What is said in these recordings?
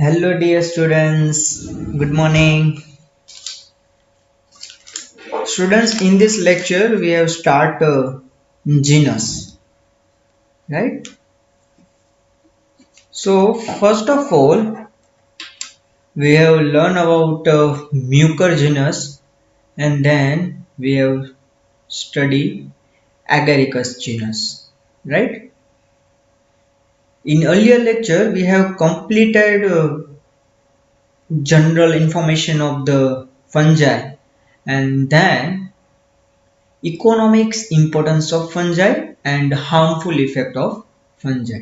Hello, dear students. Good morning. Students, in this lecture, we have start genus, right? So, first of all, we have learned about Mucor genus, and then we have studied Agaricus genus, right? In earlier lecture, we have completed general information of the fungi, and then economics importance of fungi and harmful effect of fungi.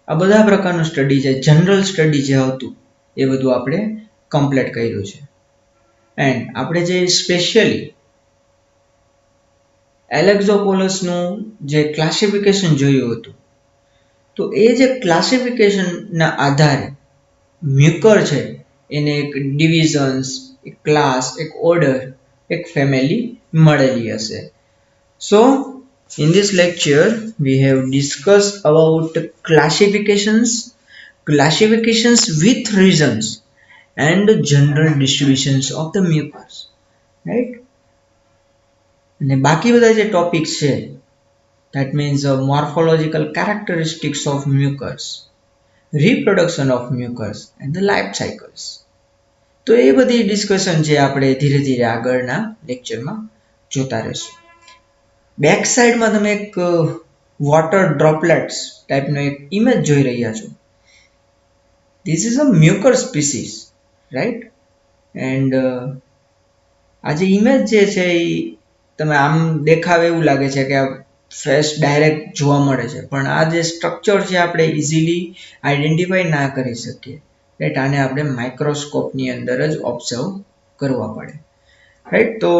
આ બધા પ્રકારનું study છે, general study જે હતું એ બધું આપણે complete કર્યું છે. એન્ડ આપણે જે સ્પેશિયલી એલેક્ઝોપોલસનું જે ક્લાસિફિકેશન જોયું હતું, તો એ જે ક્લાસિફિકેશનના આધારે મ્યુકર છે એને એક ડિવિઝન્સ, એક ક્લાસ, એક ઓર્ડર, એક ફેમિલી મળેલી હશે. So, in this lecture, we have discussed about classifications with reasons, and general distributions of the mucus, right? અને બાકી બધા જે ટોપિક્સ છે, that means morphological characteristics of mucus, reproduction of mucus, and the life cycles. તો એ બધી discussion જે આપણે ધીરે ધીરે આગળના લેક્ચરમાં જોતા રહેશું. બેક સાઈડમાં તમે એક વોટર ડ્રોપલેટ્સ ટાઈપનો એક ઇમેજ જોઈ રહ્યા છો. This is a Mucor species, right? And આ જે ઇમેજ જે છે એ તમે આમ દેખાવ એવું લાગે છે કે આ ફેસ ડાયરેક્ટ જોવા મળે છે, પણ આ જે સ્ટ્રક્ચર છે આપણે ઇઝીલી આઈડેન્ટિફાઈ ના કરી શકીએ, રાઈટ? આને આપણે માઇક્રોસ્કોપની અંદર જ ઓબ્ઝર્વ કરવા પડે, રાઈટ? તો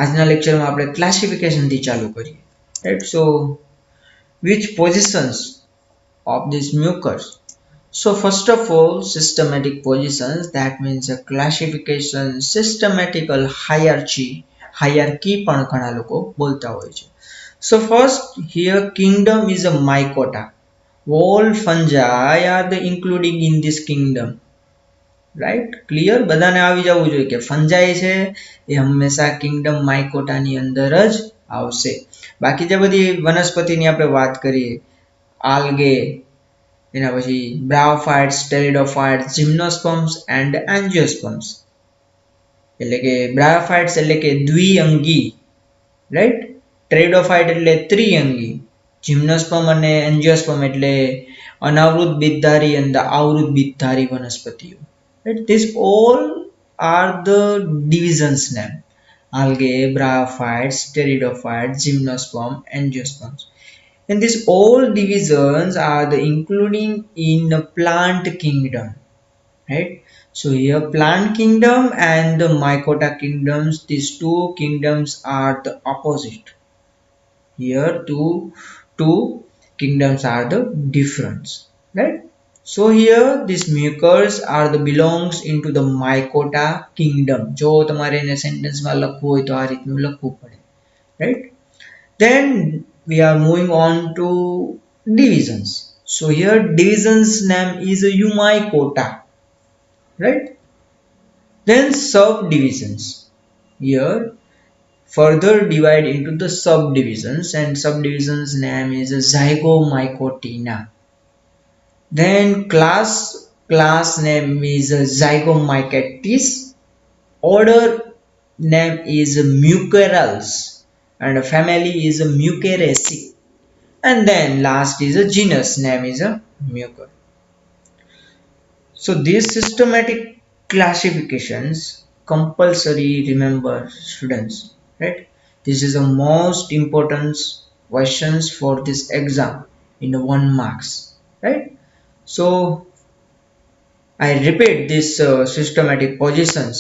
આજના લેક્ચરમાં આપણે ક્લાસિફિકેશનથી ચાલુ કરીએ, right? So which positions of these mucus? So first of all, systematic positions, that means a classification, systematical hierarchy પણ ઘણા લોકો બોલતા હોય છે. So first here kingdom is a mycota. All fungi are the including in this kingdom, right? Clear? બધાને આવી જવું જોઈએ કે ફંજાઈ છે એ હંમેશા કિંગડમ માઇકોટાની અંદર જ આવશે. બાકી જે બધી વનસ્પતિની આપણે વાત કરીએ, આલ્ગે, એના પછી બ્રાયોફાઇટ્સ, ટેરિડોફાઇટ્સ, જિમ્નોસ્પર્મ્સ એન્ડ એન્જિયોસ્પર્મ્સ, એટલે કે બ્રાયોફાઇટ્સ એટલે કે દ્વિઅંગી, રાઈટ? ટેરિડોફાઇટ એટલે ત્રિઅંગી, જિમ્નોસ્પર્મ અને એન્જિયોસ્પર્મ એટલે અનાવૃત બીજધારી અને આવૃત બીજધારી વનસ્પતિઓ. Right? These all are the divisions name: algae, bryophytes, pteridophytes, gymnosperm, angiosperms. And these all divisions are the including in the plant kingdom, right? So here plant kingdom and the mycota kingdoms, these two kingdoms are the opposite. Here two kingdoms are the difference, right? So here these mucus are the belongs into the mycota kingdom. જો તમારે એને સેન્ટેન્સમાં લખવું હોય તો આ રીતનું લખવું પડે, right? Then we are moving on to divisions. So here divisions name is Eumycota, right? Then subdivisions. Here further divide into the subdivisions, and subdivisions name is Zygomycotina. Then class name is Zygomycetes. Order name is Mucorales, and family is Muceraceae. And then last is a genus name is a Mucor. So these systematic classifications compulsory remember, students, right? This is the most important questions for this exam in 1 marks, right? So I repeat these systematic positions.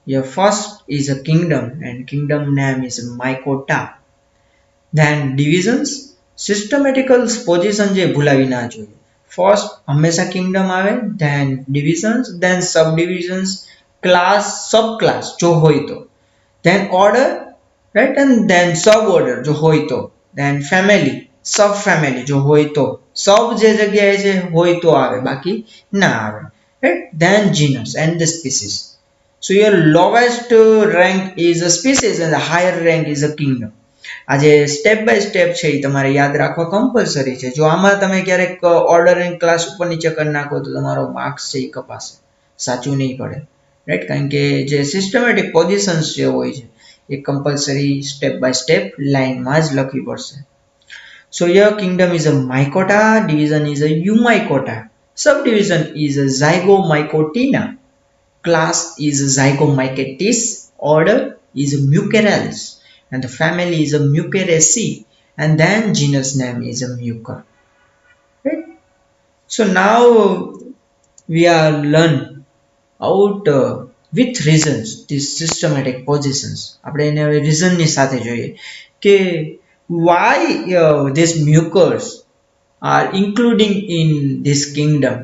Here first is a kingdom, and kingdom name is mycota. Then divisions, systematical position જે ભૂલાવી ના જોઈએ. First હંમેશા kingdom આવે, then divisions, then subdivisions, class, subclass જો હોય તો, then order, right? And then suborder જો હોય તો, then family, subfamily જો હોય તો, સબ જે જગ્યાએ છે હોય તો આવે, બાકી ના આવે, right? Then genus and the species. So your lowest rank is a species and the higher rank is a kingdom. આ જે સ્ટેપ બાય સ્ટેપ છે એ તમારે યાદ રાખવા કમ્પલસરી છે. જો આમાં તમે ક્યારેક ઓર્ડર એન્ડ ક્લાસ ઉપર નીચે કરી નાખો તો તમારો માર્ક્સ છે એ કપાશે, સાચું નહીં પડે, રાઈટ? કારણ કે જે સિસ્ટમેટિક પોઝિશન્સ જે હોય છે એ કમ્પલસરી સ્ટેપ બાય સ્ટેપ લાઈનમાં જ લખવી પડશે. So here kingdom is a mycota, division is a eumycota, subdivision is a zygomycotina, class is Zygomycetes, order is Mucorales, and the family is a Muceraceae, and then genus name is a Mucor. Right? So now we are learn out with reasons these systematic positions. આપણે એને હવે reason ની સાથે જોઈએ કે why these mucors are including in this kingdom.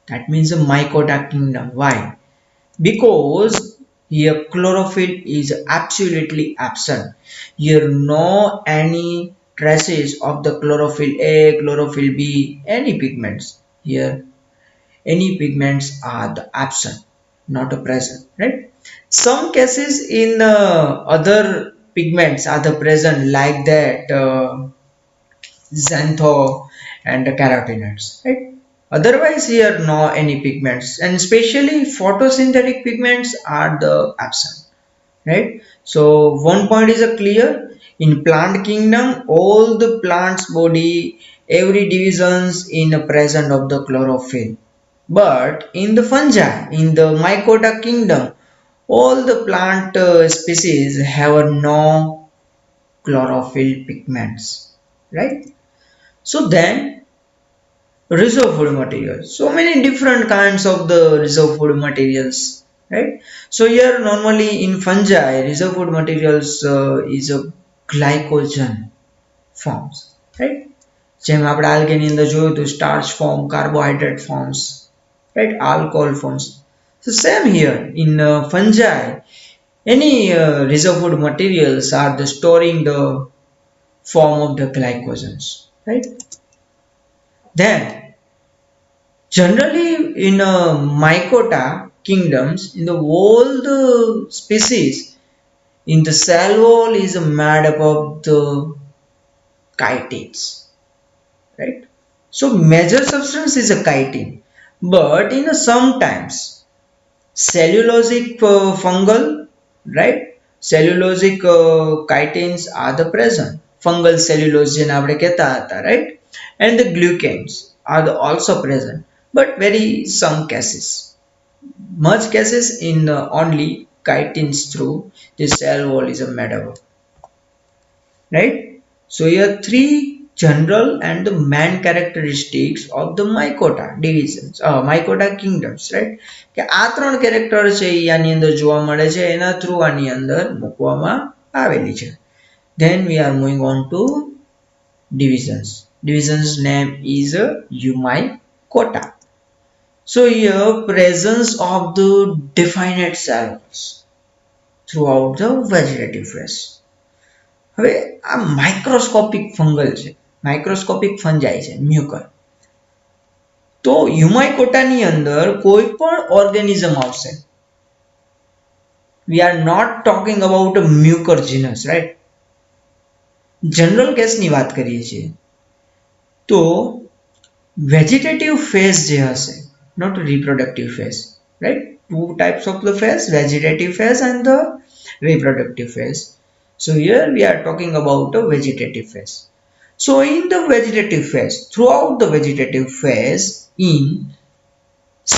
That means the mycota kingdom. Why? Because here chlorophyll is absolutely absent. Here no any traces of the chlorophyll A, chlorophyll B, any pigments. Here any pigments are the absent, not a present, right? Some cases in other pigments are the present, like that xantho and carotenoids, right? Otherwise here no any pigments, and especially photosynthetic pigments are the absent, right? So one point is a clear: in plant kingdom all the plants body every divisions in a present of the chlorophyll, but in the fungi, in the mycota kingdom, all the plant species have no chlorophyll pigments, right? So then reserve food materials, so many different kinds of the reserve food materials, right? So here normally in fungi reserve food materials is a glycogen forms, right? જેમ આપણે આલ્ગેની અંદર જોયું તો starch form, carbohydrate forms, right? Alcohol forms. So same here in fungi, any reserve food materials are the storing the form of the glycogens, right? Then generally in mycota kingdoms, in the all the species in the cell wall is made up of the chitins, right? So major substance is a chitin, but in sometimes cellulosic fungal, right? Cellulosic chitins are the present, fungal cellulose જેને આપણે કહેતા હતા, right? And the glucans are also present, but very some cases, much cases in only chitins through the cell wall is made up, right? So here three general and the main characteristics of the mycota divisions, mycota kingdoms, right? કે આ ત્રણ character છે એ આની અંદર જોવા મળે છે, એના થ્રુ આની અંદર મૂકવામાં આવેલી છે. Then we are moving on to divisions. Division's name is eumycota. So here presence of the definite cells throughout the vegetative phase. હવે આ માઇક્રોસ્કોપિક ફંગલ છે, માઇક્રોસ્કોપિક ફંજાઈ છે મ્યુકર. તો યુમાઇકોટાની અંદર કોઈ પણ ઓર્ગેનિઝમ આવશે. We are not talking about a mucor genus, right? General કેસની વાત કરીએ છીએ તો વેજીટેટિવ ફેઝ જે હશે, not reproductive phase, right? Two types of the phase, vegetative phase and the reproductive phase. So here we are talking about the vegetative phase. So in the vegetative phase, throughout the vegetative phase, in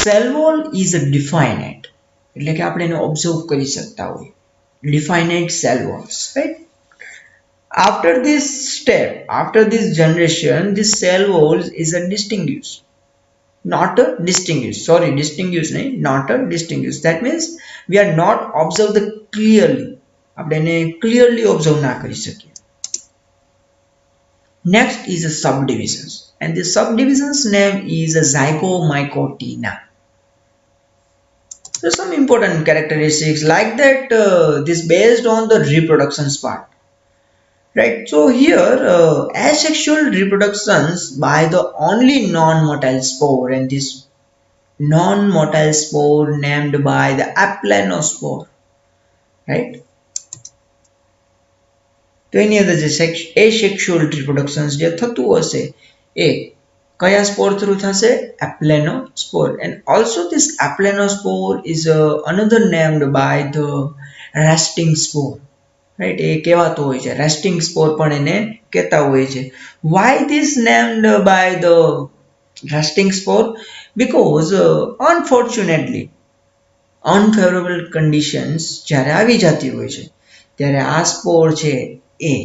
cell wall is a definite, એટલે કે આપણે એને observe કરી શકતા હોય, definite cell walls, right? After this step, after this generation, this cell walls is a distinguished, not a distinguished, sorry, distinguished nahi, not a distinguished. That means we are not observe the clearly, આપણે એને clearly observe ના કરી શકીએ. Next is a subdivisions, and the subdivisions name is a zygomycotina. So some important characteristics like that, this based on the reproductions part. right? So here, asexual reproductions by the only non-motile spore, and this non-motile spore named by the aplanospore, right? તો એની અંદર જે asexual reproductions જે થતું હશે એ કયા સ્પોર through થશે? Aplanospore. And also this aplanospore is another named by the resting spore, right? એ કહેવાતો હોય છે resting spore પણ એને કહેતા હોય છે. Why this named by the resting spore? Because unfortunately unfavorable conditions જ્યારે આવી જાતી હોય છે ત્યારે આ સ્પોર છે એ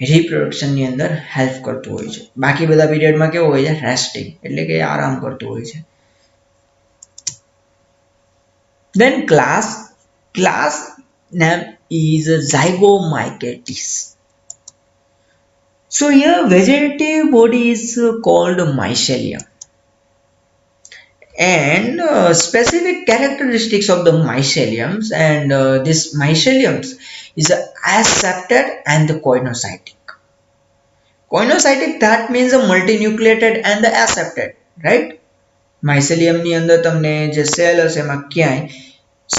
રિપ્રોડક્શનની અંદર હેલ્પ કરતું હોય છે. બાકી બધા પીરિયડમાં કેવું હોય છે? રેસ્ટિંગ, એટલે કે આરામ કરતું હોય છે. Then class name is Zygomycetes. So here vegetative body is called mycelium, and specific characteristics of the myceliums, and this myceliums is aseptate and the coinocytic. Coinocytic, that means a multinucleated and the aseptate, right? mycelium ની અંદર તમને જે cell હશે એમાં ક્યાંય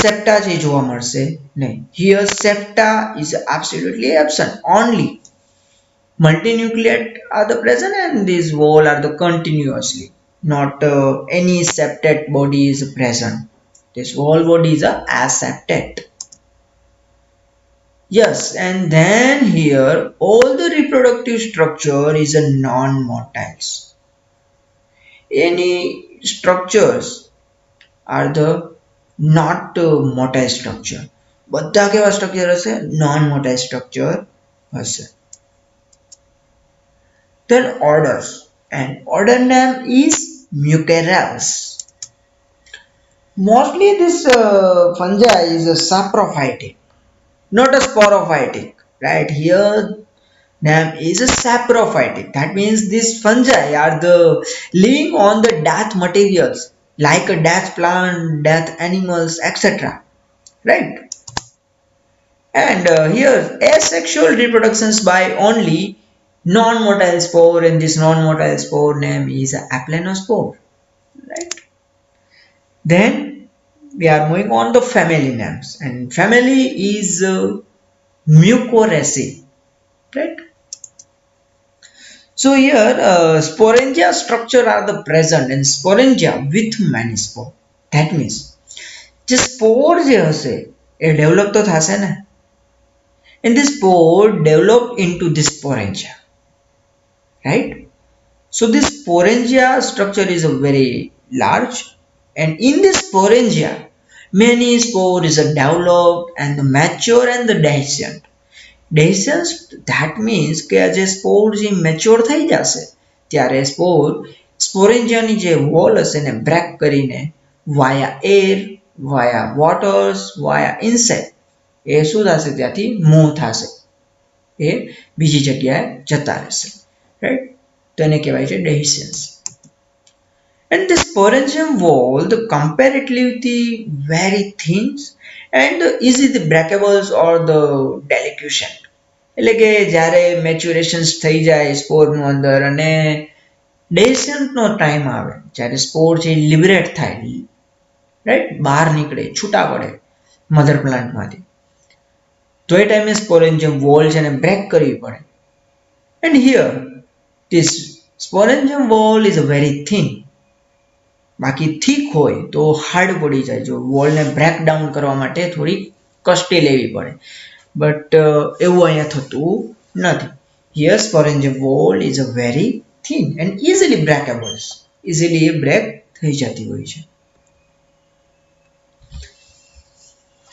સેપ્ટા જે જોવા મળશે નહીં. Here septa is absolutely absent. Only multinucleate are the present, and these wall are the continuously. Not any septate body is present. This whole body is a aseptate. Yes, and then here all the reproductive structure is a non-motiles. Any structures are the not motile structure. બધા કેવા structure હશે? non-motile structure હશે. Then orders, and order name is Mucorales. Mostly this fungi is a saprophytic, not a sporophytic, right? Here name is a saprophytic. That means these fungi are the living on the death materials like a death plant, death animals, etc. Right? And here asexual reproductions by only non-motile spore, and this non-motile spore name is aplanospore. Right? Then we are moving on the family names, and family is Mucoraceae, right? So here sporangia structure are the present, and sporangia with many spore. That means જે સ્પોર જે હશે એ develop તો થશે ને, and this spore develop into this sporangia, right? So this sporangia structure is a very large, and in this sporangia many spore is developed and mature and the dehiscent. Dehiscence, that means કે આ જે સ્પોર જે mature થઈ જશે ત્યારે સ્પોરેન્જિયાની જે wall હશે ને બ્રેક કરીને વાયા એર, વાયા વોટર્સ, વાયા ઇન્સેક્ટ એ શું થશે? ત્યાંથી મૂવ થશે, એ બીજી જગ્યાએ જતા રહેશે, રાઈટ? તો એને કહેવાય છે dehiscence. And the sporangium wall, the comparatively very thin and easy the breakables or the deliquescent. એટલે કે જ્યારે મેચ્યુરેશન થઈ જાય સ્પોરનું અંદર અને ડેસેન્ટનો ટાઈમ આવે, જ્યારે સ્પોર છે લિબરેટ થાય, રાઈટ, બહાર નીકળે, છૂટા પડે મધર પ્લાન્ટમાંથી, તો એ ટાઈમે સ્પોરેન્જિયમ વોલ છે એને બ્રેક કરવી પડે. And here this sporangium wall is very thin. બાકી થીક હોય તો હાર્ડ પડી જાય, જો વોલને બ્રેક ડાઉન કરવા માટે થોડી કષ્ટી લેવી પડે, બટ એવું અહીંયા થતું નથી. Here sporangium wall is a very thin and easily breakables, easily એ બ્રેક થઈ જતી હોય છે.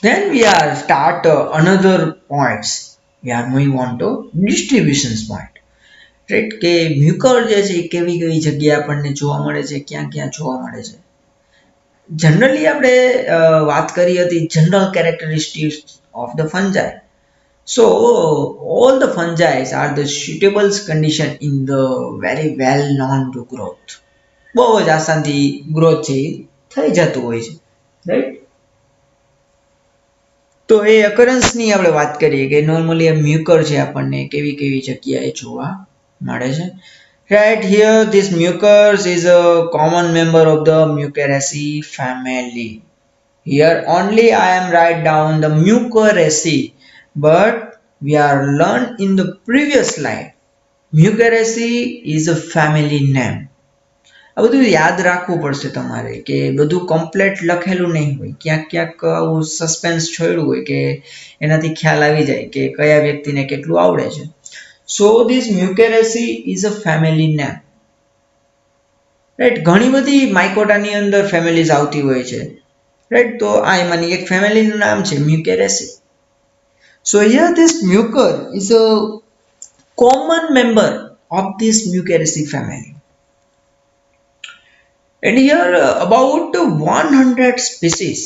Then we are start another points. We are moving on to distributions point. Right, કે મ્યુકર જે છે એ કેવી કેવી જગ્યાએ આપણને જોવા મળે છે, ક્યાં ક્યાં જોવા મળે છે. જનરલી આપણે વાત કરી હતી general characteristics of the fungi. So all the fungi are the suitable condition in the very well known to growth. બહુ જ આસાનથી ગ્રોથ છે થઈ જતું હોય છે, રાઈટ? તો એ અકરન્સની આપણે વાત કરીએ કે નોર્મલી આ મ્યુકર છે આપણને કેવી કેવી જગ્યાએ જોવા મળે છે. Right here, this mucus is a common member of the Muceraceae family. Here only I am write down the Muceraceae, but we are learned in the previous slide. Muceraceae is a family name. આ બધું યાદ રાખવું પડશે તમારે કે બધું complete લખેલું નહીં હોય, ક્યાંક ક્યાંક આવું સસ્પેન્સ છોડ્યું હોય કે એનાથી ખ્યાલ આવી જાય કે કયા વ્યક્તિને કેટલું આવડે છે. So this Mucoraceae is a family name. Right, ઘણી બધી માઇકોટાની અંદર ફેમિલીઝ આવતી હોય છે. રાઈટ, તો આ એમાંની એક ફેમિલીનું નામ છે Mucoraceae. So here this Mucor is a common member of this Mucoraceae family. And here about 100 species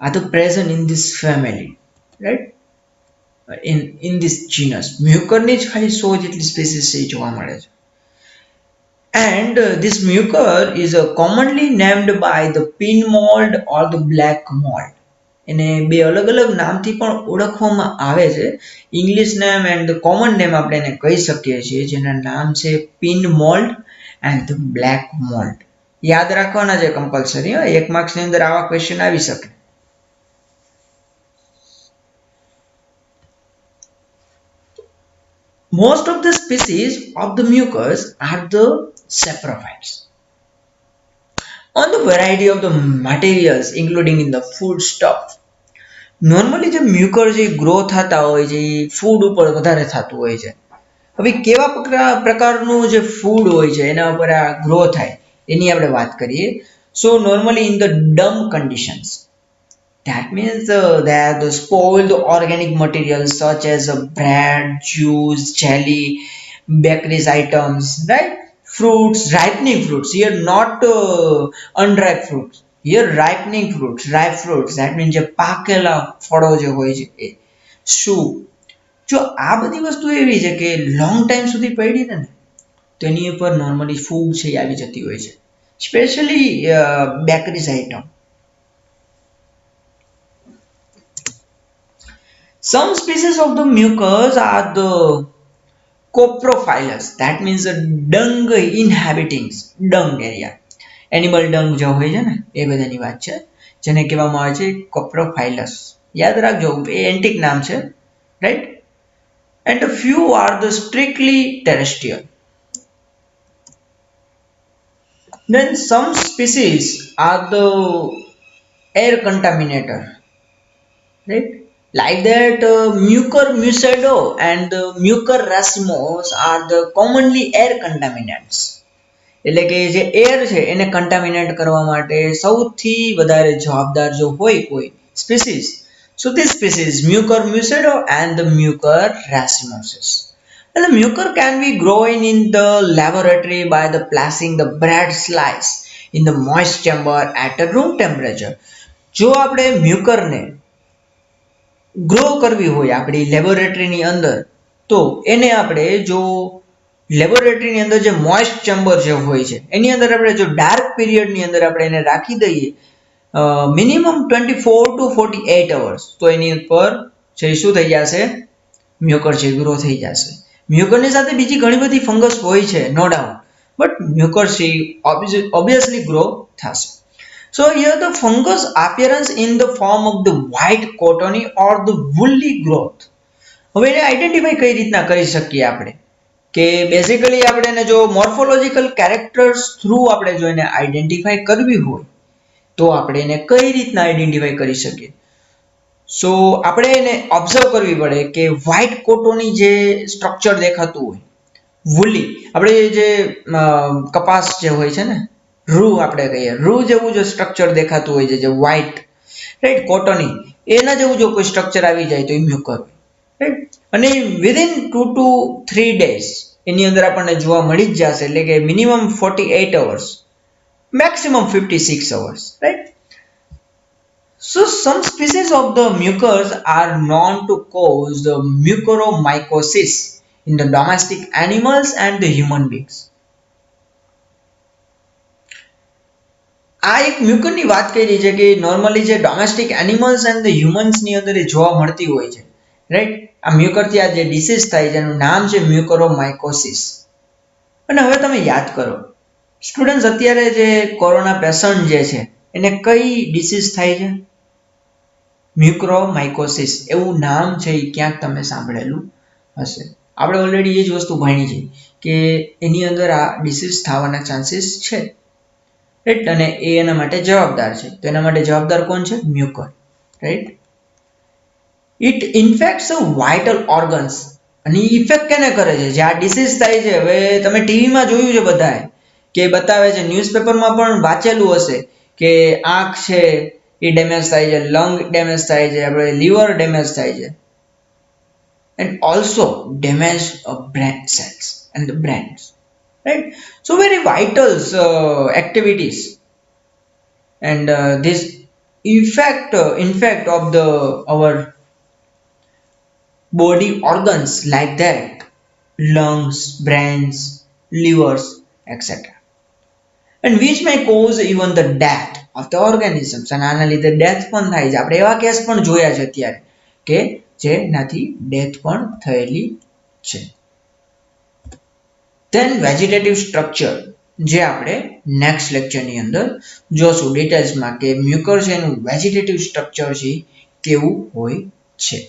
are the present in this family, right? In this genus. મ્યુકરની જ ખાલી 100 જેટલી સ્પીસીસ છે જોવા મળે છે. And this mucor is commonly named by the pin mold or the black mold. એને બે અલગ અલગ નામથી પણ ઓળખવામાં આવે છે. English name and common name આપણે એને કહી શકીએ છીએ, જેના નામ છે pin mould and the black mold. યાદ રાખવાના છે કમ્પલસરી. એક માર્ક્સની અંદર આવા ક્વેશ્ચન આવી શકે. Most of the species of the mucus are the saprophytes. On the variety of the materials including in the food stuff. Normally જે મ્યુકર જે ગ્રો થતા હોય છે એ ફૂડ ઉપર વધારે થતું હોય છે. હવે કેવા પ્રકારનું જે ફૂડ હોય છે એના ઉપર આ ગ્રો થાય એની આપણે વાત કરીએ. So normally in the damp conditions, that means they are the spoiled organic materials such as bread, juice, jelly, bakeries items, right? Fruits, ripening fruits, here not unripe fruits, here ripening fruits, ripe fruits, that means જે પાકેલા ફળો જે હોય છે એ. શું જો આ બધી વસ્તુ એવી છે કે લોંગ ટાઈમ સુધી પડી ને તો એની ઉપર નોર્મલી ફૂગ છે એ આવી જતી હોય છે, specially bakeries item. Some species of the mucus are the coprophilous, that means the dung inhabiting dung area. Animal dung જે હોય છે ને એ બધાની વાત છે, જેને કહેવામાં આવે છે કોપ્રોફાઇલસ. યાદ રાખજો, એ એન્ટિક નામ છે, right. And a few are the strictly terrestrial. Then some species are the air contaminator, right? Like that, Mucor mucedo and Mucor racemos are the commonly air contaminants. એટલે કે જે એર છે એને કન્ટામિનેટ કરવા માટે સૌથી વધારે જવાબદાર જો હોય કોઈ species, so this species Mucor mucedo and the Mucor racemosus. And the mucor can be grown in the laboratory by the placing the bread slice in the moist chamber at a room temperature. જો આપણે મ્યુકરને grow કરવી હોય આપણી લેબોરેટરીની અંદર તો એને આપણે જો લેબોરેટરીની અંદર જે મોઇસ્ટ ચેમ્બર જે હોય છે એની અંદર આપણે જો ડાર્ક પીરિયડની અંદર આપણે એને રાખી દઈએ મિનિમમ 24 to 48 અવર્સ, તો એની ઉપર છે શું થઈ જશે, મ્યુકર છે ગ્રો થઈ જશે. મ્યુકરની સાથે બીજી ઘણી બધી ફંગસ હોય છે નો ડાઉટ, બટ મ્યુકર છે ઓબ્વિયસલી ગ્રો થશે. So here the fungus appearance in the form of the white cottony or the woolly growth. હવે એને આઈડેન્ટિફાઈ કઈ રીતના કરી શકીએ આપણે કે બેઝિકલી આપણે એને જો મોર્ફોલોજીકલ કેરેક્ટર્સ થ્રુ આપણે જો એને આઈડેન્ટિફાઈ કરવી હોય તો આપણે એને કઈ રીતના આઈડેન્ટિફાઈ કરી શકીએ. સો આપણે એને ઓબ્ઝર્વ કરવી પડે કે વ્હાઇટ કોટોની જે સ્ટ્રક્ચર દેખાતું હોય, વુલી આપણે જે કપાસ જે હોય છે ને રૂ આપણે કહીએ, રૂ જેવું જો સ્ટ્રક્ચર દેખાતું હોય છે જે વ્હાઇટ, રાઈટ, કોટોની એના જેવું જો કોઈ સ્ટ્રક્ચર આવી જાય તો એ મ્યુકર હોય, રાઈટ. અને વિધિન 2 to 3 days એની અંદર આપણને જોવા મળી જ જશે, એટલે કે minimum 48 hours, maximum 56 hours, right? So some species of the mucus are known to cause the mucormycosis in the domestic animals and the human beings. આ એક મ્યુકરની વાત કરી છે કે નોર્મલી જે ડોમેસ્ટિક એનિમલ્સ એન્ડ હ્યુમન્સની અંદર એ જોવા મળતી હોય છે, રાઈટ. આ મ્યુકરથી આ જે ડિસીઝ થાય છે એનું નામ છે મ્યુકોરોમાઇકોસિસ. અને હવે તમે યાદ કરો સ્ટુડન્ટ્સ, અત્યારે જે કોરોના પેશન્ટ જે છે એને કઈ ડિસીઝ થાય છે? મ્યુકોરોમાઇકોસિસ એવું નામ છે એ ક્યાંક તમે સાંભળેલું હશે. આપણે ઓલરેડી એ જ વસ્તુ ભણી છે કે એની અંદર આ ડિસીઝ થવાના ચાન્સીસ છે, રાઈટ. અને એ એના માટે જવાબદાર છે. તો એના માટે જવાબદાર કોણ છે? Mucor, right. It infects vital organs. અને ઇફેક્ટ કેને કરે છે? જે આ ડિસીઝ થાય છે, હવે તમે ટીવીમાં જોયું છે બધાએ કે બતાવે છે, ન્યૂઝપેપરમાં પણ વાંચેલું હશે કે આંખ છે એ ડેમેજ થાય છે, લંગ ડેમેજ થાય છે, આપણે લીવર ડેમેજ થાય છે, and also damage of brain cells and the brains, right? So very vital activities, and this effect of the our body organs like that, lungs, brains, livers, etc., and which may cause even the death of the organisms. અને આના લીધે death પણ થાય છે. આપણે એવા case પણ જોયા છે અત્યારે કે જેનાથી ડેથ પણ થયેલી છે. ધેન વેજીટેટિવ સ્ટ્રક્ચર, જે આપણે નેક્સ્ટ લેક્ચરની અંદર જોશું ડિટેલ્સમાં કે મ્યુકર છે એનું વેજીટેટિવ સ્ટ્રક્ચર છે કેવું હોય છે.